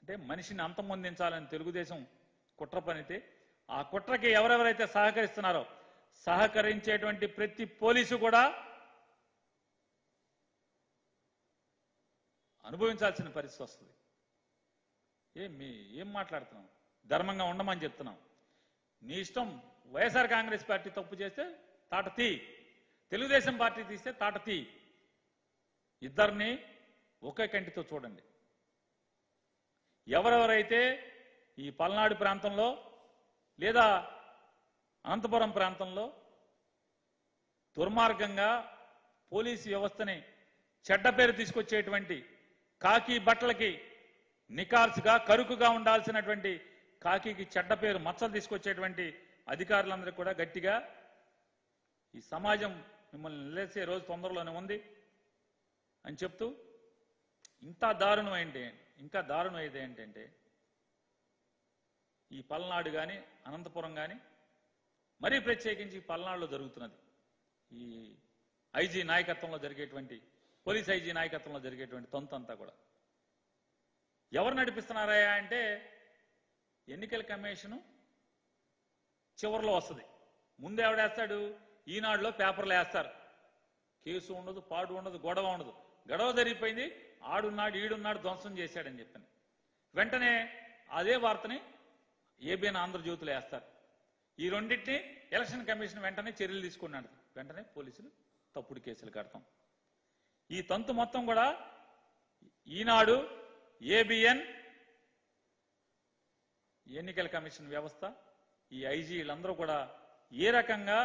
అంటే మనిషిని అంతమొందించాలని తెలుగుదేశం కుట్ర పనితే ఆ కుట్రకి ఎవరెవరైతే సహకరిస్తున్నారో సహకరించేటువంటి ప్రతి పోలీసు కూడా అనుభవించాల్సిన పరిస్థితి వస్తుంది. ఏం మాట్లాడుతున్నాం? ధర్మంగా ఉండమని చెప్తున్నాం. నీ ఇష్టం. వైఎస్ఆర్ కాంగ్రెస్ పార్టీ తప్పు చేస్తే తాట తీ, తెలుగుదేశం పార్టీ తీస్తే తాట తీ. ఇద్దరిని ఒకే కంటితో చూడండి. ఎవరెవరైతే ఈ పల్నాడు ప్రాంతంలో లేదా అనంతపురం ప్రాంతంలో దుర్మార్గంగా పోలీసు వ్యవస్థని చెడ్డ పేరు తీసుకొచ్చేటువంటి కాకి బట్టలకి నికార్సుగా కరుకుగా ఉండాల్సినటువంటి కాకికి చెడ్డ పేరు మచ్చలు తీసుకొచ్చేటువంటి అధికారులందరూ కూడా గట్టిగా ఈ సమాజం మిమ్మల్ని నిలేసే రోజు తొందరలోనే ఉంది అని చెప్తూ ఇంకా దారుణం ఏంటంటే ఈ పల్నాడు కానీ అనంతపురం కానీ మరీ ప్రత్యేకించి పల్నాడులో జరుగుతున్నది ఈ ఐజీ నాయకత్వంలో జరిగేటువంటి పోలీస్ ఐజీ నాయకత్వంలో జరిగేటువంటి తొంతంతా కూడా ఎవరు నడిపిస్తున్నారా అంటే ఎన్నికల కమిషను చివరిలో వస్తుంది. ముందు ఎవడేస్తాడు? ఈనాడులో పేపర్లు వేస్తారు. కేసు ఉండదు, పాడు ఉండదు, గొడవ ఉండదు. గొడవ జరిగిపోయింది, ఆడున్నాడు ఈడున్నాడు ధ్వంసం చేశాడని చెప్పని వెంటనే అదే వార్తని ఏబిఎన్ ఆంధ్రజ్యోతిలో వేస్తారు. ఈ రెండింటిని ఎలక్షన్ కమిషన్ వెంటనే చర్యలు తీసుకున్నాడు. వెంటనే పోలీసులు తప్పుడు కేసులు కడతాం. ఈ తంతు మొత్తం కూడా ఈనాడు, ఏబిఎన్, ఎన్నికల కమిషన్ వ్యవస్థ, ఈ ఐజీలందరూ కూడా ఏ రకంగా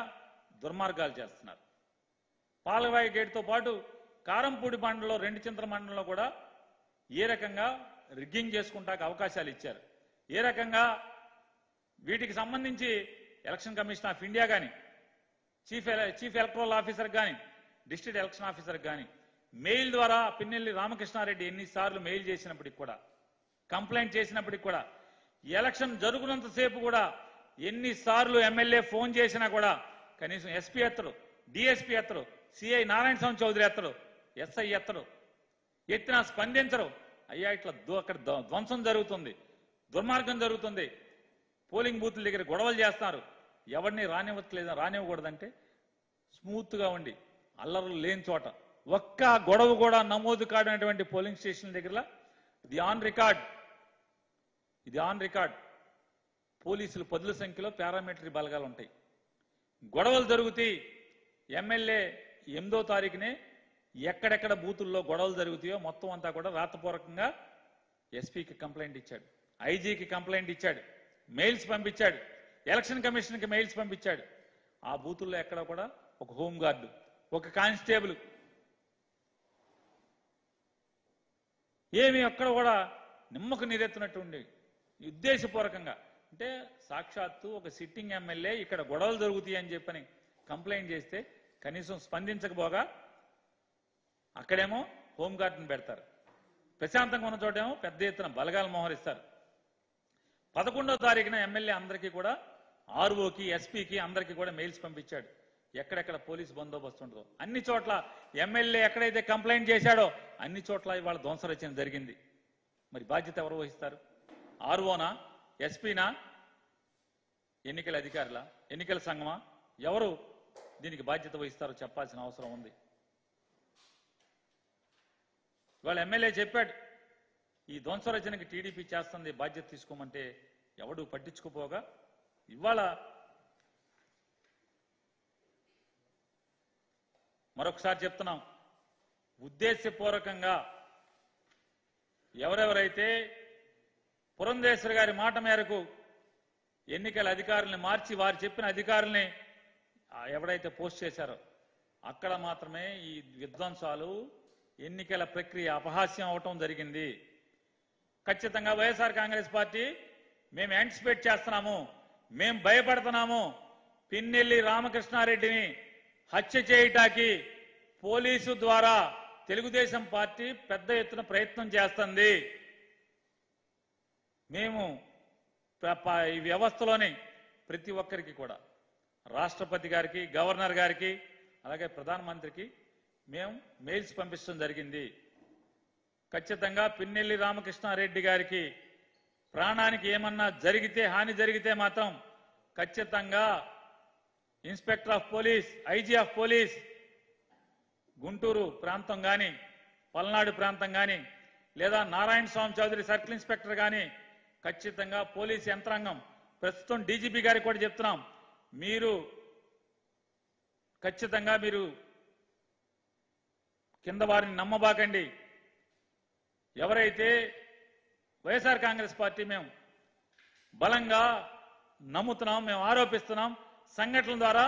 దుర్మార్గాలు చేస్తున్నారు. పాలవాయి గేట్తో పాటు కారంపూడి మండలంలో, రెండు చింతల మండలంలో కూడా ఏ రకంగా రిగ్గింగ్ చేసుకుంటాక అవకాశాలు ఇచ్చారు. ఏ రకంగా వీటికి సంబంధించి ఎలక్షన్ కమిషన్ ఆఫ్ ఇండియా కానీ చీఫ్ ఎలక్టరల్ ఆఫీసర్ కానీ డిస్ట్రిక్ట్ ఎలక్షన్ ఆఫీసర్ కానీ మెయిల్ ద్వారా పిన్నెల్లి రామకృష్ణారెడ్డి ఎన్నిసార్లు మెయిల్ చేసినప్పటికి కూడా, కంప్లైంట్ చేసినప్పటికి కూడా, ఎలక్షన్ జరుగుతున్నంతసేపు కూడా ఎన్నిసార్లు ఎమ్మెల్యే ఫోన్ చేసినా కూడా కనీసం ఎస్పీ ఎత్తడు, డిఎస్పీ ఎత్తడు, సిఐ నారాయణ స్వామి చౌదరి ఎత్తడు, ఎస్ఐ ఎత్తడు, ఎత్తినా స్పందించరు. అయ్యా ఇట్లా అక్కడ ధ్వంసం జరుగుతుంది, దుర్మార్గం జరుగుతుంది, పోలింగ్ బూత్ల దగ్గర గొడవలు చేస్తున్నారు, ఎవరిని రానివ్వకూడదంటే స్మూత్గా ఉండి అల్లర్లు లేని చోట ఒక్క గొడవ కూడా నమోదు కాడినటువంటి పోలింగ్ స్టేషన్ దగ్గర ఇది ఆన్ రికార్డ్ పోలీసులు పదుల సంఖ్యలో పారామిలిటరీ బలగాలు ఉంటాయి. గొడవలు జరుగుతాయి. ఎమ్మెల్యే 8వ తారీఖునే ఎక్కడెక్కడ బూతుల్లో గొడవలు జరుగుతాయో మొత్తం అంతా కూడా రాతపూర్వకంగా ఎస్పీకి కంప్లైంట్ ఇచ్చాడు, ఐజీకి కంప్లైంట్ ఇచ్చాడు, మెయిల్స్ పంపించాడు, ఎలక్షన్ కమిషన్కి మెయిల్స్ పంపించాడు. ఆ బూతుల్లో ఎక్కడ కూడా ఒక హోంగార్డు, ఒక కానిస్టేబుల్ ఏమి ఎక్కడ కూడా నిమ్మకు నీరెత్తినట్టు ఉండి ఉద్దేశపూర్వకంగా అంటే సాక్షాత్తు ఒక సిట్టింగ్ ఎమ్మెల్యే ఇక్కడ గొడవలు జరుగుతాయి అని చెప్పని కంప్లైంట్ చేస్తే కనీసం స్పందించకపోగా అక్కడేమో హోంగార్డుని పెడతారు. ప్రశాంతంగా ఉన్న చోటేమో పెద్ద ఎత్తున బలగాలు మోహరిస్తారు. 11వ తారీఖున ఎమ్మెల్యే అందరికీ కూడా ఆర్ఓకి, ఎస్పీకి అందరికీ కూడా మెయిల్స్ పంపించాడు. ఎక్కడెక్కడ పోలీసు బందోబస్తు ఉంటుందో అన్ని చోట్ల ఎమ్మెల్యే ఎక్కడైతే కంప్లైంట్ చేశాడో అన్ని చోట్ల ఇవాళ ధ్వంసరచన జరిగింది. మరి బాధ్యత ఎవరు వహిస్తారు? ఆర్ఓనా, ఎస్పీనా, ఎన్నికల అధికారుల, ఎన్నికల సంఘమా? ఎవరు దీనికి బాధ్యత వహిస్తారో చెప్పాల్సిన అవసరం ఉంది. ఇవాళ ఎమ్మెల్యే చెప్పాడు ఈ ధ్వంసరచనకి టీడీపీ చేస్తుంది, బాధ్యత తీసుకోమంటే ఎవడు పట్టించుకోపోగా ఇవాళ మరొకసారి చెప్తున్నాం, ఉద్దేశపూర్వకంగా ఎవరెవరైతే పురంధేశ్వరి గారి మాట మేరకు ఎన్నికల అధికారుల్ని మార్చి వారు చెప్పిన అధికారుల్ని ఎవరైతే పోస్ట్ చేశారో అక్కడ మాత్రమే ఈ విధ్వంసాలు, ఎన్నికల ప్రక్రియ అపహాస్యం అవటం జరిగింది. ఖచ్చితంగా వైఎస్ఆర్ కాంగ్రెస్ పార్టీ మేము యాంటిసిపేట్ చేస్తున్నాము, మేము భయపడుతున్నాము. పిన్నెల్లి రామకృష్ణారెడ్డిని హత్య చేయటానికి పోలీసు ద్వారా తెలుగుదేశం పార్టీ పెద్ద ఎత్తున ప్రయత్నం చేస్తుంది. మేము ఈ వ్యవస్థలోని ప్రతి ఒక్కరికి కూడా రాష్ట్రపతి గారికి, గవర్నర్ గారికి, అలాగే ప్రధానమంత్రికి మేము మెయిల్స్ పంపించడం జరిగింది. ఖచ్చితంగా పిన్నెల్లి రామకృష్ణారెడ్డి గారికి ప్రాణానికి ఏమన్నా జరిగితే హాని జరిగితే మాత్రం ఖచ్చితంగా inspector of police, IG of police, Guntur ప్రాంతం కానీ, పల్నాడు ప్రాంతం కానీ, లేదా నారాయణ స్వామి చౌదరి సర్కిల్ ఇన్స్పెక్టర్ కానీ ఖచ్చితంగా పోలీస్ యంత్రాంగం, ప్రస్తుతం డీజీపీ గారికి కూడా చెప్తున్నాం, మీరు ఖచ్చితంగా మీరు కింద వారిని నమ్మబాకండి. ఎవరైతే వైఎస్ఆర్ కాంగ్రెస్ పార్టీ మేము బలంగా నమ్ముతున్నాం, మేము ఆరోపిస్తున్నాం, సంఘటనల ద్వారా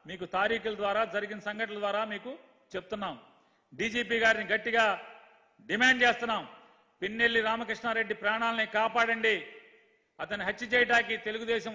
మీకు తారీఖుల ద్వారా జరిగిన సంఘటనల ద్వారా మీకు చెప్తున్నాం. డీజీపీ గారిని గట్టిగా డిమాండ్ చేస్తున్నాం, పిన్నెల్లి రామకృష్ణారెడ్డి ప్రాణాలని కాపాడండి. అతన్ని హత్య చేయడానికి తెలుగుదేశం